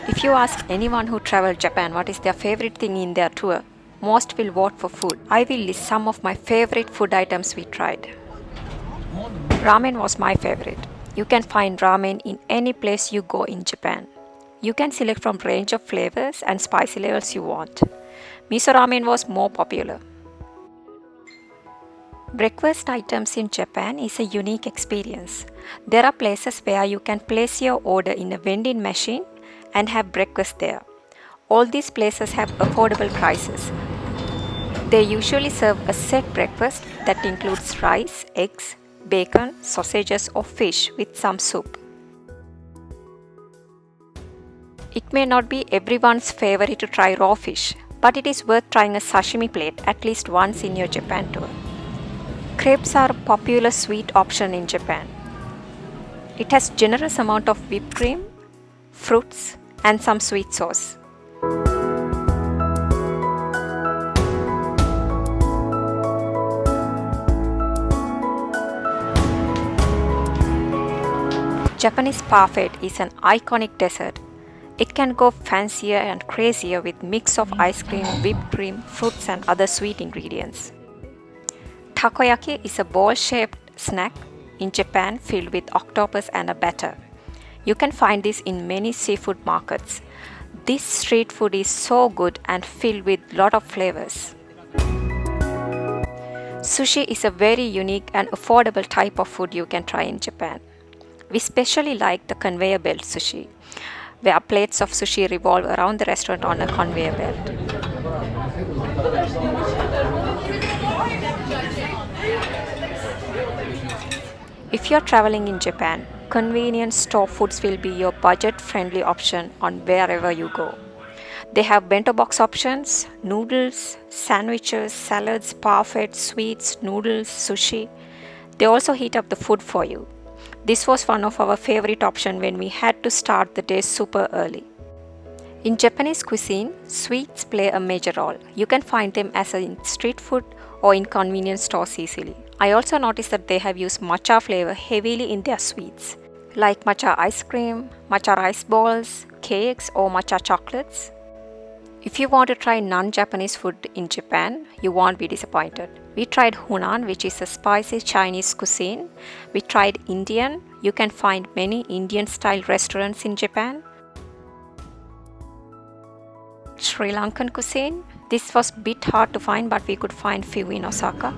If you ask anyone who traveled Japan what is their favorite thing in their tour, most will vote for food. I will list some of my favorite food items we tried. Ramen was my favorite. You can find ramen in any place you go in Japan. You can select from range of flavors and spicy levels you want. Miso ramen was more popular. Breakfast items in Japan is a unique experience. There are places where you can place your order in a vending machine and have breakfast there. All these places have affordable prices. They usually serve a set breakfast that includes rice, eggs, bacon, sausages or fish with some soup. It may not be everyone's favorite to try raw fish, but it is worth trying a sashimi plate at least once in your Japan tour. Crepes are a popular sweet option in Japan. It has generous amount of whipped cream, fruits, and some sweet sauce. Japanese Parfait is an iconic dessert. It can go fancier and crazier with mix of ice cream, whipped cream, fruits and other sweet ingredients. Takoyaki is a ball-shaped snack in Japan filled with octopus and a batter. You can find this in many seafood markets. This street food is so good and filled with lot of flavors. Sushi is a very unique and affordable type of food you can try in Japan. We especially like the conveyor belt sushi, where plates of sushi revolve around the restaurant on a conveyor belt. If you're traveling in Japan, convenience store foods will be your budget-friendly option on wherever you go. They have bento box options, noodles, sandwiches, salads, parfait, sweets, noodles, sushi. They also heat up the food for you. This was one of our favorite options when we had to start the day super early. In Japanese cuisine, sweets play a major role. You can find them as in street food or in convenience stores easily. I also noticed that they have used matcha flavor heavily in their sweets, like matcha ice cream, matcha rice balls, cakes or matcha chocolates. If you want to try non-Japanese food in Japan, you won't be disappointed. We tried Hunan, which is a spicy Chinese cuisine. We tried Indian. You can find many Indian-style restaurants in Japan. Sri Lankan cuisine. This was a bit hard to find, but we could find few in Osaka.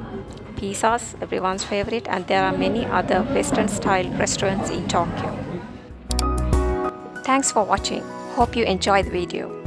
Pizzas, everyone's favorite, and there are many other Western-style restaurants in Tokyo. Thanks for watching. Hope you enjoyed the video.